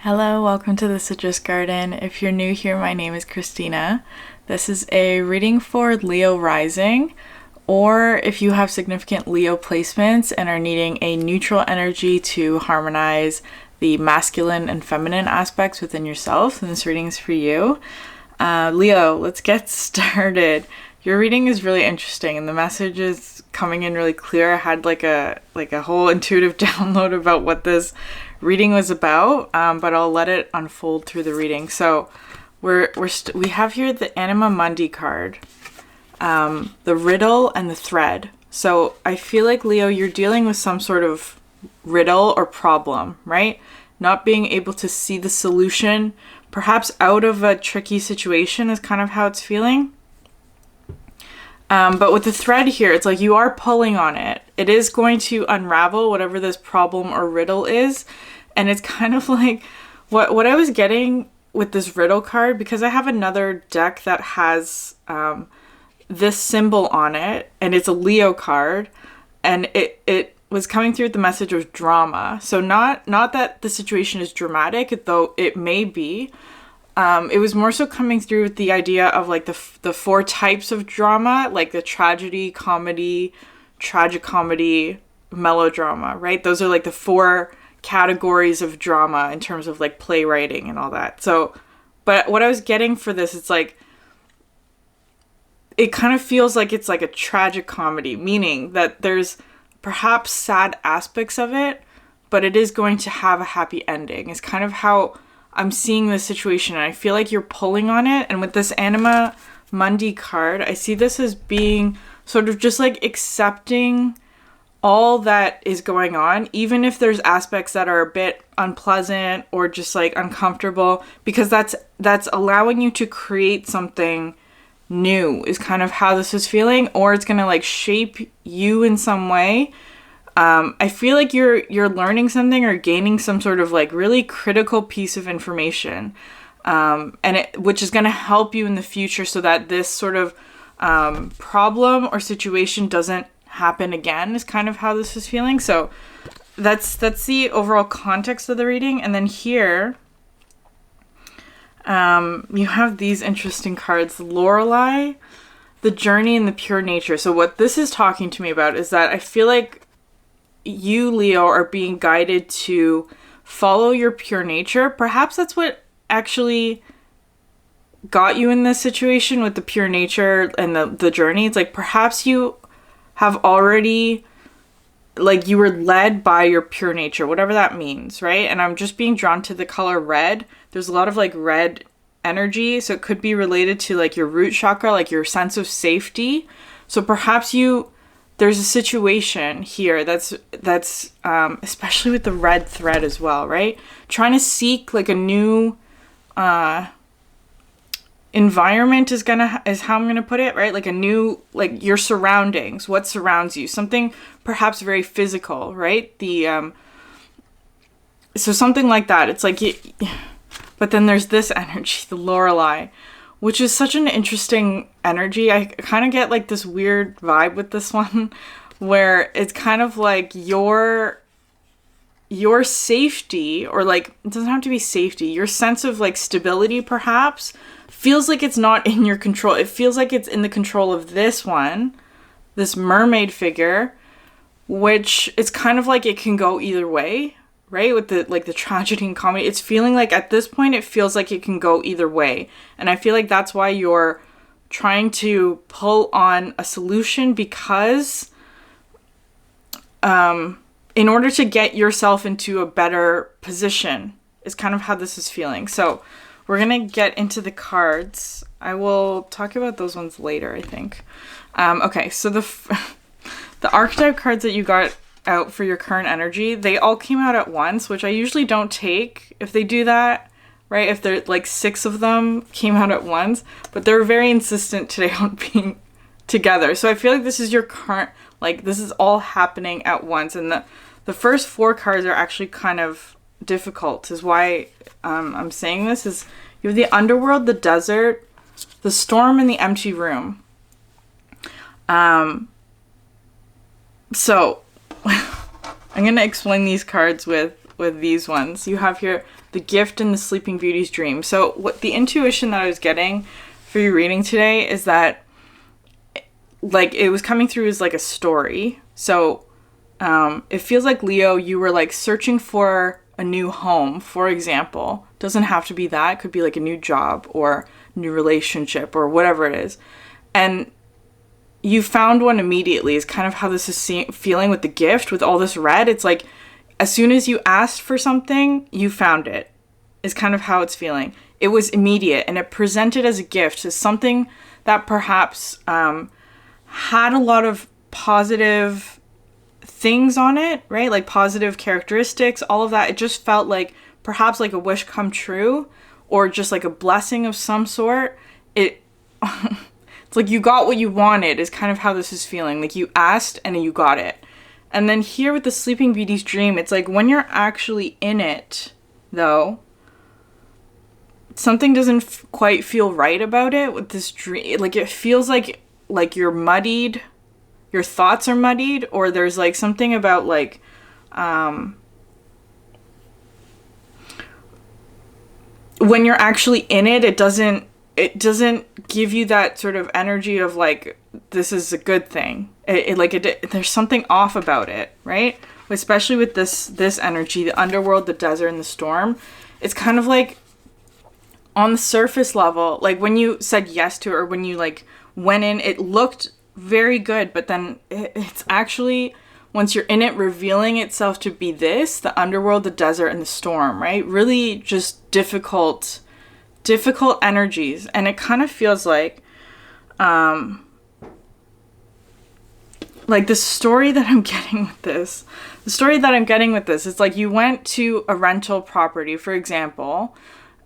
Hello, welcome to the Citrus Garden. If you're new here, my name is Christina. This is a reading for Leo rising, or if you have significant Leo placements and are needing a neutral energy to harmonize the masculine and feminine aspects within yourself, then this reading is for you. Leo, let's get started. Your reading is really interesting and the message is coming in really clear. I had like a whole intuitive download about what this reading was about, but I'll let it unfold through the reading. So we have here the Anima Mundi card, the riddle and the thread. So I feel like, Leo, you're dealing with some sort of riddle or problem, right? Not being able to see the solution, perhaps out of a tricky situation is kind of how it's feeling. But with the thread here, it's like you are pulling on it. It is going to unravel whatever this problem or riddle is. And it's kind of like what I was getting with this riddle card, because I have another deck that has this symbol on it, and it's a Leo card, and it was coming through with the message of drama. So not that the situation is dramatic, though it may be. It was more so coming through with the idea of like the four types of drama, like the tragedy, comedy, tragicomedy, melodrama, right? Those are like the four categories of drama in terms of like playwriting and all that. So, but what I was getting for this, it's like, it kind of feels like it's like a tragic comedy, meaning that there's perhaps sad aspects of it, but it is going to have a happy ending. It's kind of how I'm seeing this situation, and I feel like you're pulling on it. And with this Anima Mundi card, I see this as being sort of just like accepting all that is going on, even if there's aspects that are a bit unpleasant or just like uncomfortable, because that's allowing you to create something new is kind of how this is feeling, or it's gonna like shape you in some way. I feel like you're learning something or gaining some sort of like really critical piece of information, which is going to help you in the future so that this sort of problem or situation doesn't happen again, is kind of how this is feeling. So that's the overall context of the reading. And then here you have these interesting cards: Lorelei, the journey, and the pure nature. So what this is talking to me about is that I feel like you, Leo, are being guided to follow your pure nature. Perhaps that's what actually got you in this situation with the pure nature and the journey. It's like perhaps you have already, like, you were led by your pure nature, whatever that means, right? And I'm just being drawn to the color red. There's a lot of like red energy, so it could be related to like your root chakra, like your sense of safety. So perhaps there's a situation here that's especially with the red thread as well, right? Trying to seek like a new environment is how I'm gonna put it, right? Like a new, like your surroundings, what surrounds you, something perhaps very physical, right? So something like that. It's like, but then there's this energy, the Lorelei, which is such an interesting energy. I kind of get like this weird vibe with this one where it's kind of like your safety, or like, it doesn't have to be safety, your sense of like stability perhaps feels like it's not in your control. It feels like it's in the control of this one, this mermaid figure, which it's kind of like it can go either way, right? With the tragedy and comedy, it's feeling like at this point it feels like it can go either way. And I feel like that's why you're trying to pull on a solution, because in order to get yourself into a better position is kind of how this is feeling. So we're gonna get into the cards. I will talk about those ones later, I think. Okay, so the archetype cards that you got out for your current energy, they all came out at once, which I usually don't take if they do that, right? If they're like 6 of them came out at once, but they're very insistent today on being together. So I feel like this is your current, like this is all happening at once. And the first 4 cards are actually kind of difficult, is why I'm saying this. Is you have the underworld, the desert, the storm, and the empty room. So I'm going to explain these cards with these ones. You have here the gift in the Sleeping Beauty's dream. So what the intuition that I was getting for your reading today is that, like, it was coming through as like a story. So it feels like, Leo, you were like searching for a new home, for example. Doesn't have to be that. It could be like a new job or new relationship or whatever it is. And you found one immediately is kind of how this is feeling with the gift, with all this red. It's like, as soon as you asked for something, you found it, is kind of how it's feeling. It was immediate, and it presented as a gift, as something that perhaps had a lot of positive things on it, right? Like positive characteristics, all of that. It just felt like perhaps like a wish come true, or just like a blessing of some sort. It's like you got what you wanted, is kind of how this is feeling. Like you asked and you got it. And then here with the Sleeping Beauty's dream, it's like when you're actually in it, though, something doesn't quite feel right about it with this dream. Like it feels like you're muddied, your thoughts are muddied, or there's like something about like, when you're actually in it, it doesn't give you that sort of energy of like, this is a good thing. There's something off about it, right? Especially with this energy, the underworld, the desert, and the storm. It's kind of like on the surface level, like when you said yes to it, or when you like went in, it looked very good, but then it's actually, once you're in it, revealing itself to be the underworld, the desert, and the storm, right? Really just difficult energies. And it kind of feels like the story that I'm getting with this, it's like you went to a rental property, for example,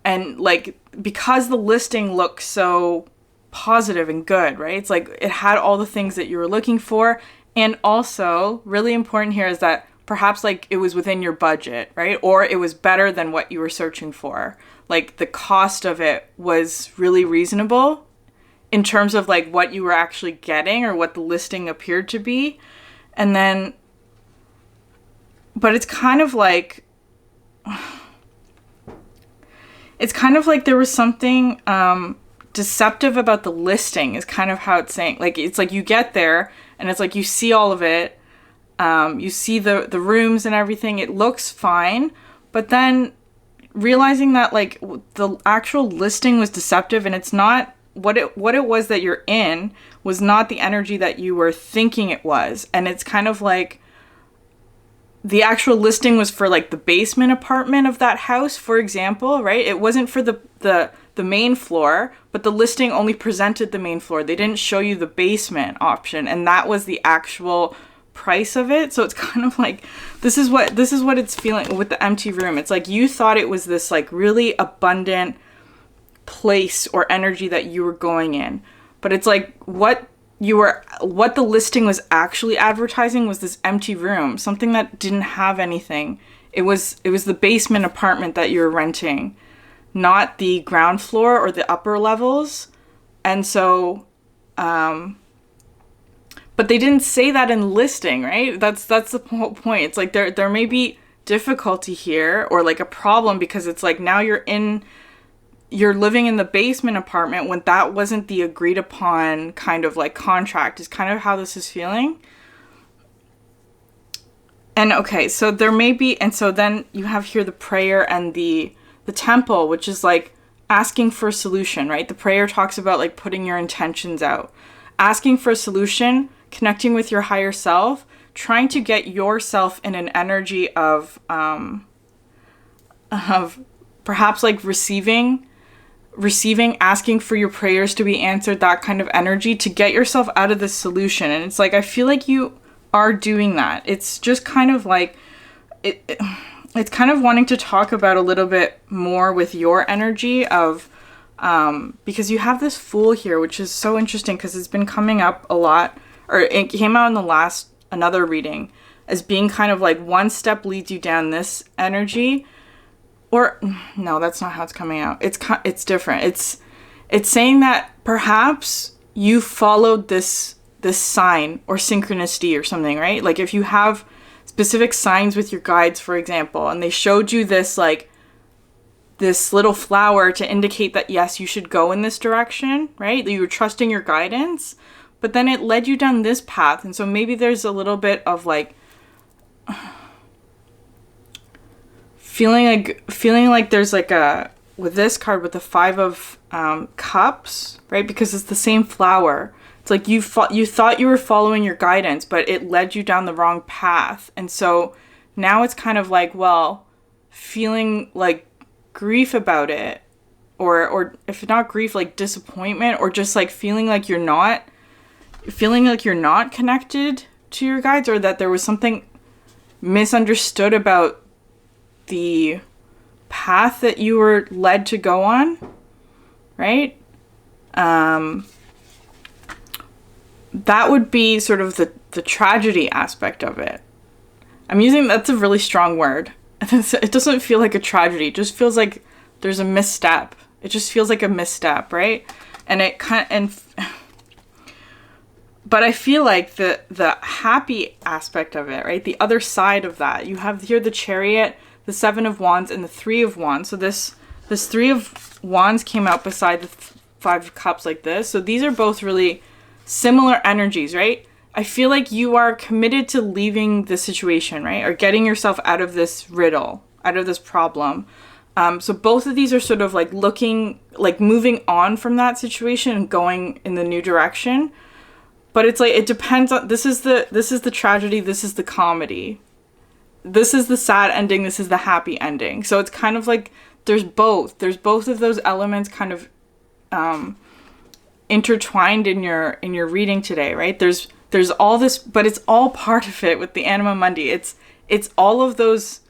and like, because the listing looked so positive and good, right? It's like it had all the things that you were looking for. And also, really important here is that perhaps like it was within your budget, right? Or it was better than what you were searching for. Like the cost of it was really reasonable in terms of like what you were actually getting, or what the listing appeared to be. And then, but it's kind of like there was something deceptive about the listing, is kind of how it's saying. Like, it's like you get there and it's like you see all of it. You see the rooms and everything. It looks fine. But then realizing that like the actual listing was deceptive, and it's not what it was that you're in was not the energy that you were thinking it was. And it's kind of like the actual listing was for like the basement apartment of that house, for example, right? It wasn't for the main floor, but the listing only presented the main floor. They didn't show you the basement option, and that was the actual price of it. So it's kind of like, this is what it's feeling with the empty room. It's like you thought it was this like really abundant place or energy that you were going in, but it's like what the listing was actually advertising was this empty room, something that didn't have anything. It was the basement apartment that you were renting, not the ground floor or the upper levels. And so but they didn't say that in the listing, right? That's the whole point. It's like there may be difficulty here, or like a problem, because it's like now you're living in the basement apartment when that wasn't the agreed upon kind of like contract, is kind of how this is feeling. And okay, so there may be, and so then you have here the prayer and the temple, which is like asking for a solution, right? The prayer talks about like putting your intentions out, asking for a solution, connecting with your higher self, trying to get yourself in an energy of perhaps like receiving, asking for your prayers to be answered, that kind of energy to get yourself out of this solution. And it's like, I feel like you are doing that. It's just kind of like, it's kind of wanting to talk about a little bit more with your energy of, because you have this Fool here, which is so interesting because it's been coming up a lot, or it came out in another reading as being kind of like one step leads you down this energy. Or no, that's not how it's coming out. It's different. It's saying that perhaps you followed this sign or synchronicity or something, right? Like if you have specific signs with your guides, for example, and they showed you this like this little flower to indicate that, yes, you should go in this direction, right? That you were trusting your guidance, but then it led you down this path. And so maybe there's a little bit of like, feeling like there's like a, with this card, with the 5 of Cups, right? Because it's the same flower. It's like you thought you were following your guidance, but it led you down the wrong path. And so now it's kind of like, well, feeling like grief about it, or if not grief, like disappointment, or just like feeling like you're not connected to your guides, or that there was something misunderstood about the path that you were led to go on, right? That would be sort of the tragedy aspect of it. That's a really strong word. It doesn't feel like a tragedy. It just feels like there's a misstep. It just feels like a misstep, right? But I feel like the happy aspect of it, right? The other side of that, you have here the Chariot, the 7 of Wands, and the 3 of Wands. So this 3 of Wands came out beside the 5 of Cups like this. So these are both really similar energies, right? I feel like you are committed to leaving the situation, right? Or getting yourself out of this riddle, out of this problem. So both of these are sort of like moving on from that situation and going in the new direction. But it's like, it depends on, this is the tragedy, this is the comedy. This is the sad ending, this is the happy ending. So it's kind of like there's both of those elements kind of intertwined in your reading today, right? There's all this, but it's all part of it with the Anima Mundi. It's all of those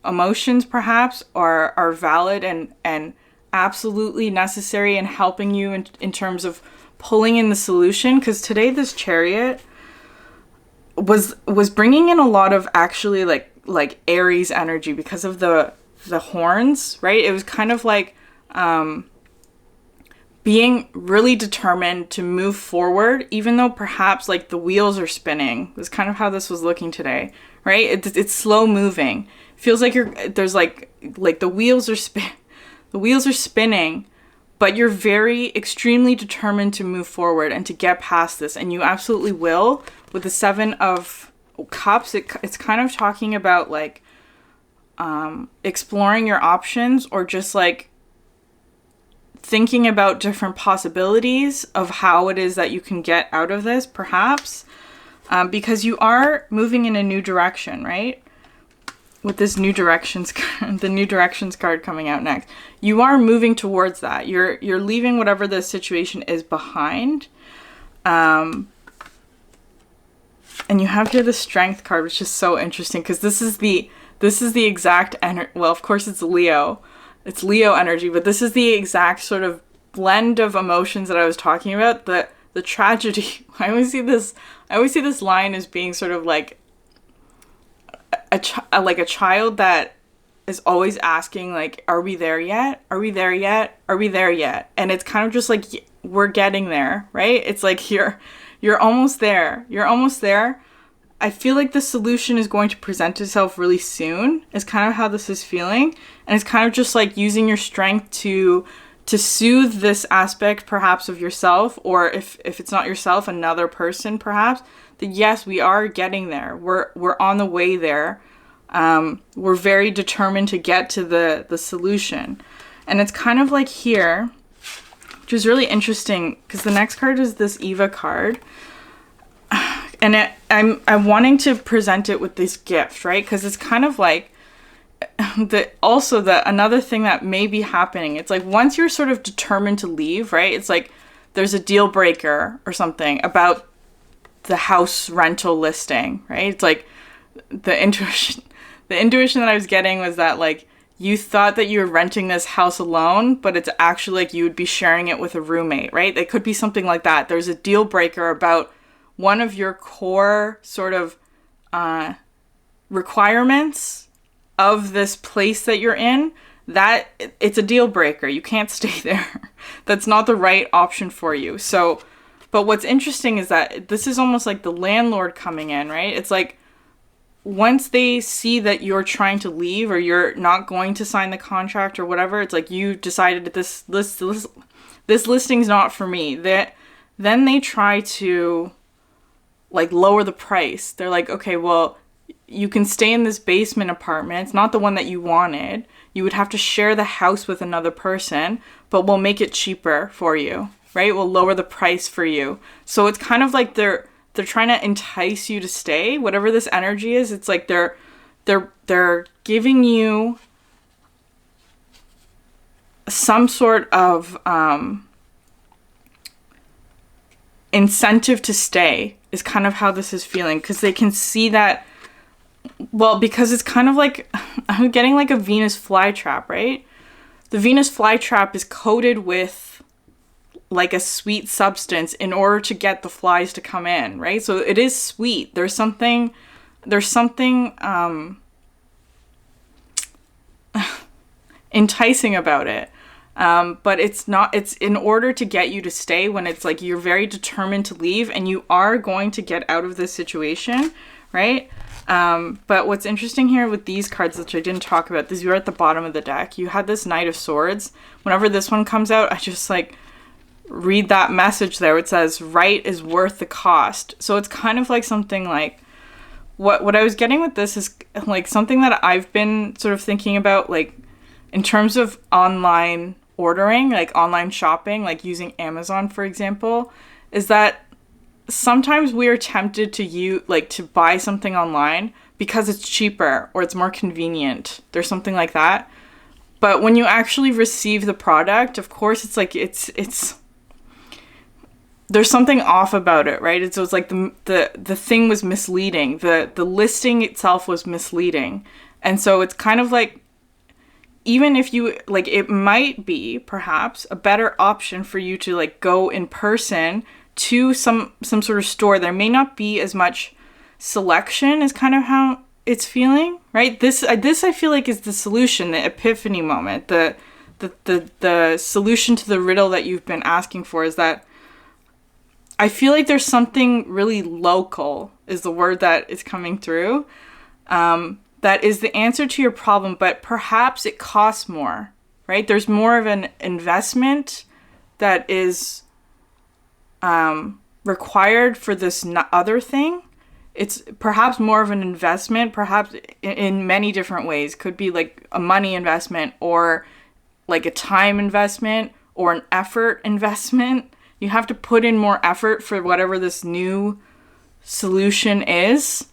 emotions perhaps are valid and absolutely necessary in helping you in terms of pulling in the solution. Because today this Chariot was bringing in a lot of actually like Aries energy because of the horns, right? It was kind of like being really determined to move forward, even though perhaps like the wheels are spinning. That's kind of how this was looking today, right? It's slow moving. Feels like there's like the wheels are spinning, but you're very extremely determined to move forward and to get past this, and you absolutely will. With the 7 of Cups, it's kind of talking about like exploring your options, or just like thinking about different possibilities of how it is that you can get out of this, perhaps, because you are moving in a new direction, right? With this new directions, the new directions card coming out next, you are moving towards that. You're leaving whatever the situation is behind. And you have here the Strength card, which is so interesting because this is the exact energy. Well, of course it's Leo. It's Leo energy, but this is the exact sort of blend of emotions that I was talking about. The tragedy. I always see this line as being sort of like a child that is always asking, like, are we there yet? Are we there yet? Are we there yet? And it's kind of just like, we're getting there, right? It's like you're almost there. You're almost there. I feel like the solution is going to present itself really soon, is kind of how this is feeling. And it's kind of just like using your strength to soothe this aspect perhaps of yourself, or if it's not yourself, another person perhaps, that yes, we are getting there. We're on the way there. We're very determined to get to the solution. And it's kind of like here, which is really interesting because the next card is this Eva card. And I'm wanting to present it with this gift, right? Because it's kind of like another thing that may be happening. It's like once you're sort of determined to leave, right? It's like there's a deal breaker or something about the house rental listing, right? It's like the intuition that I was getting was that like you thought that you were renting this house alone, but it's actually like you would be sharing it with a roommate, right? It could be something like that. There's a deal breaker about one of your core sort of requirements of this place that you're in, that it's a deal breaker. You can't stay there. That's not the right option for you. So, but what's interesting is that this is almost like the landlord coming in, right? It's like once they see that you're trying to leave or you're not going to sign the contract or whatever, it's like you decided that this listing's not for me. Then they try to like lower the price. They're like, okay, well, you can stay in this basement apartment. It's not the one that you wanted. You would have to share the house with another person, but we'll make it cheaper for you, right? We'll lower the price for you. So it's kind of like they're trying to entice you to stay. Whatever this energy is, it's like they're giving you some sort of incentive to stay, is kind of how this is feeling, because they can see that, well, because it's kind of like, I'm getting like a Venus flytrap, right? The Venus flytrap is coated with like a sweet substance in order to get the flies to come in, right? So it is sweet. There's something enticing about it. But it's in order to get you to stay, when it's like you're very determined to leave and you are going to get out of this situation, right? But what's interesting here with these cards, which I didn't talk about, is you're at the bottom of the deck. You had this Knight of Swords. Whenever this one comes out, I just like read that message there. It says, right is worth the cost. So it's kind of like something like, what I was getting with this is like something that I've been sort of thinking about, like in terms of online ordering, like online shopping, like using Amazon, for example, is that sometimes we are tempted to buy something online because it's cheaper or it's more convenient. There's something like that. But when you actually receive the product, of course, it's like it's there's something off about it, right? So it's like the thing was misleading. The listing itself was misleading. And so it's kind of like, even if you, like, it might be perhaps a better option for you to like go in person to some sort of store. There may not be as much selection, is kind of how it's feeling, right? This I feel like is the solution, the epiphany moment, the solution to the riddle that you've been asking for, is that I feel like there's something really local, is the word that is coming through, that is the answer to your problem, but perhaps it costs more, right? There's more of an investment that is required for this other thing. It's perhaps more of an investment, perhaps in many different ways. Could be like a money investment, or like a time investment, or an effort investment. You have to put in more effort for whatever this new solution is,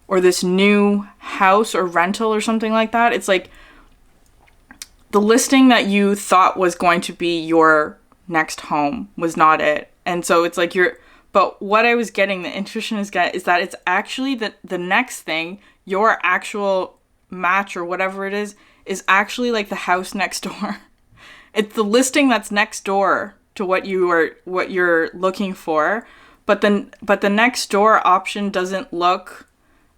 or this new house or rental or something like that. It's like the listing that you thought was going to be your next home was not it. And so it's like but what I was getting, the intuition is that it's actually the next thing, your actual match or whatever it is actually like the house next door. It's the listing that's next door to what you're looking for. But the next door option doesn't look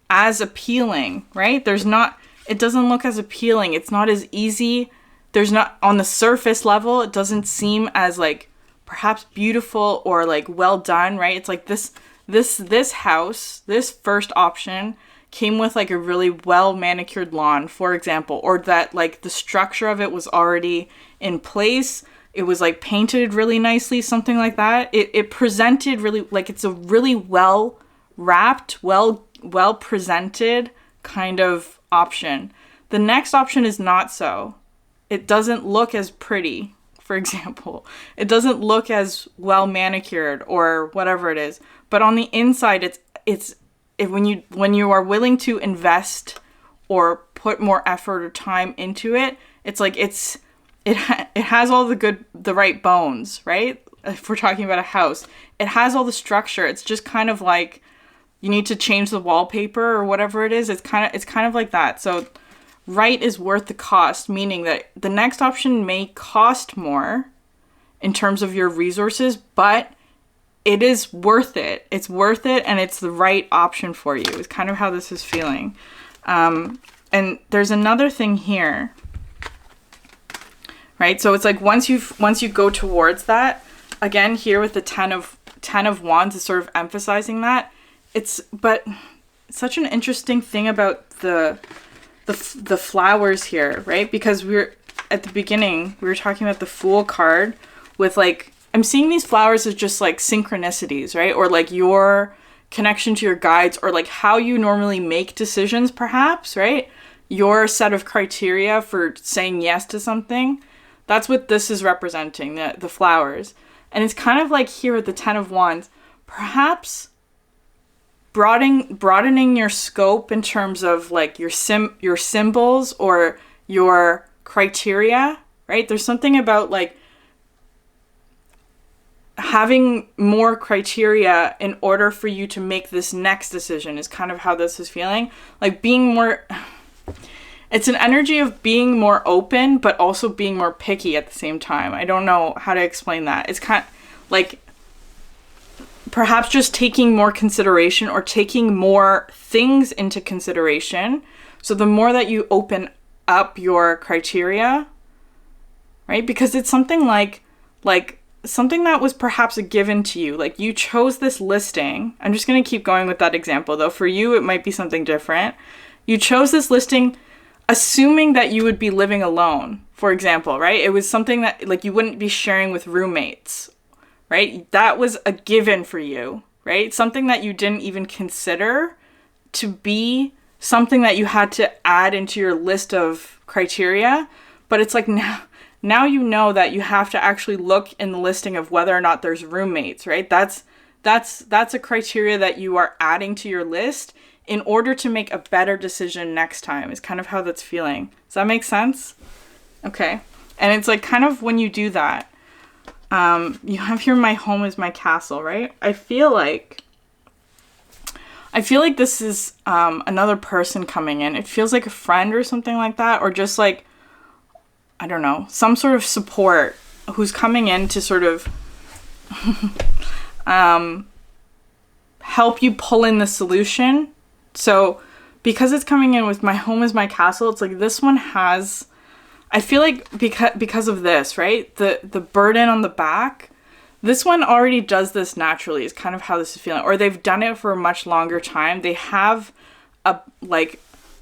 as appealing, right? It doesn't look as appealing. It's not as easy. There's not, on the surface level, it doesn't seem as like perhaps beautiful or like well done, right? It's like this house, this first option came with like a really well manicured lawn, for example, or that like the structure of it was already in place. It was like painted really nicely, something like that. It presented really, like it's a really well wrapped, well presented kind of option. The next option is not so. It doesn't look as pretty, for example. It doesn't look as well manicured or whatever it is. But on the inside, when you are willing to invest or put more effort or time into it, it's like it has all the right bones, right? If we're talking about a house, it has all the structure. It's just kind of like you need to change the wallpaper or whatever it is. It's kind of like that. So right is worth the cost, meaning that the next option may cost more in terms of your resources, but it is worth it. It's worth it, and it's the right option for you. It's kind of how this is feeling. And there's another thing here, right? So it's like once you go towards that, again here with the Ten of Wands is sort of emphasizing that. But such an interesting thing about the flowers here, right? Because we're at the beginning, we were talking about the Fool card with like, I'm seeing these flowers as just like synchronicities, right? Or like your connection to your guides, or like how you normally make decisions, perhaps, right? Your set of criteria for saying yes to something. That's what this is representing, the flowers. And it's kind of like here with the 10 of Wands, perhaps broadening your scope in terms of like your symbols or your criteria, right? There's something about like having more criteria in order for you to make this next decision is kind of how this is feeling. Like being more, it's an energy of being more open, but also being more picky at the same time. I don't know how to explain that. It's kind of like perhaps just taking more consideration or taking more things into consideration. So the more that you open up your criteria, right? Because it's something like something that was perhaps a given to you. Like you chose this listing. I'm just going to keep going with that example though. For you, it might be something different. You chose this listing assuming that you would be living alone, for example, right? It was something that like you wouldn't be sharing with roommates, right? That was a given for you, right? Something that you didn't even consider to be something that you had to add into your list of criteria. But it's like now you know that you have to actually look in the listing of whether or not there's roommates, right? That's a criteria that you are adding to your list in order to make a better decision next time, is kind of how that's feeling. Does that make sense? Okay. And it's like kind of when you do that, you have here, my home is my castle, right? I feel like this is another person coming in. It feels like a friend or something like that, or just like, I don't know, some sort of support who's coming in to sort of help you pull in the solution. So because it's coming in with my home is my castle, it's like this one has, I feel like because of this, right? The burden on the back, this one already does this naturally, is kind of how this is feeling. Or they've done it for a much longer time. They have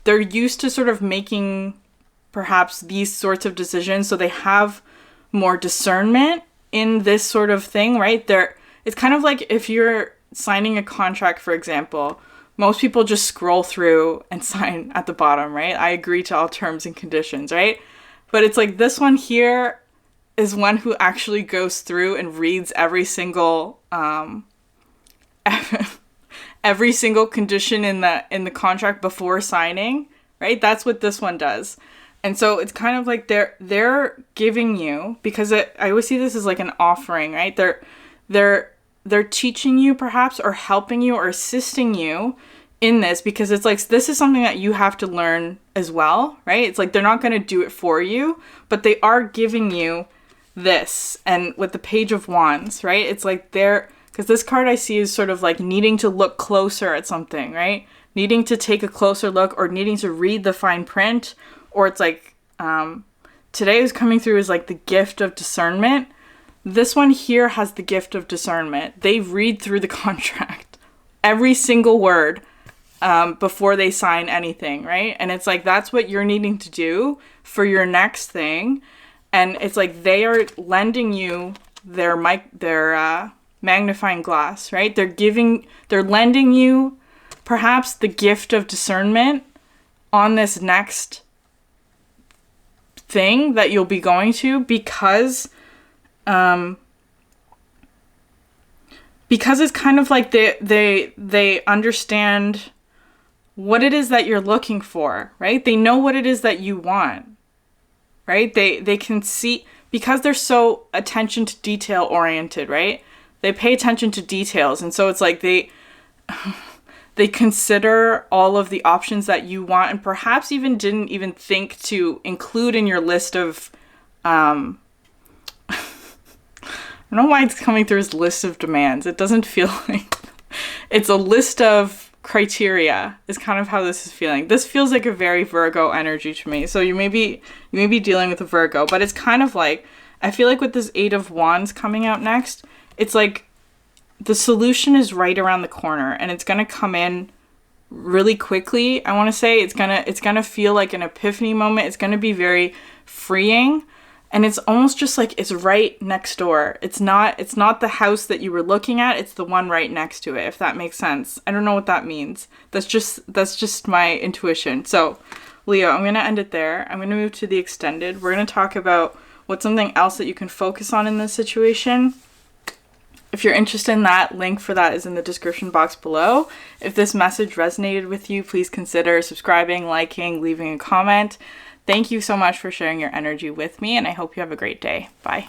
they're used to sort of making perhaps these sorts of decisions. So they have more discernment in this sort of thing, right? It's kind of like if you're signing a contract, for example, most people just scroll through and sign at the bottom, right? I agree to all terms and conditions, right? But it's like this one here is one who actually goes through and reads every single every single condition in the contract before signing, right? That's what this one does. And so it's kind of like they're giving you, because I always see this as like an offering, right? They're teaching you perhaps, or helping you or assisting you in this, because it's like, this is something that you have to learn as well, right? It's like, they're not going to do it for you, but they are giving you this. And with the Page of Wands, right? It's like because this card I see is sort of like needing to look closer at something, right? Needing to take a closer look, or needing to read the fine print, or it's like, today was coming through as like the gift of discernment. This one here has the gift of discernment. They read through the contract, every single word, before they sign anything, right? And it's like, that's what you're needing to do for your next thing. And it's like, they are lending you their magnifying glass, right? They're lending you perhaps the gift of discernment on this next thing that you'll be going to, because it's kind of like they understand what it is that you're looking for, right? They know what it is that you want, right? They can see, because they're so attention to detail oriented, right? They pay attention to details. And so it's like they consider all of the options that you want, and perhaps even didn't even think to include in your list of, I don't know why it's coming through as list of demands. It doesn't feel like it's a list of criteria, is kind of how this is feeling. This feels like a very Virgo energy to me. So you may be dealing with a Virgo, but it's kind of like, I feel like with this 8 of Wands coming out next, it's like the solution is right around the corner, and it's going to come in really quickly. I want to say it's gonna feel like an epiphany moment. It's gonna be very freeing, and it's almost just like it's right next door. It's not the house that you were looking at. It's the one right next to it, if that makes sense. I don't know what that means. That's just my intuition. So, Leo, I'm gonna end it there. I'm gonna move to the extended. We're gonna talk about what's something else that you can focus on in this situation. If you're interested in that, link for that is in the description box below. If this message resonated with you, please consider subscribing, liking, leaving a comment. Thank you so much for sharing your energy with me, and I hope you have a great day. Bye.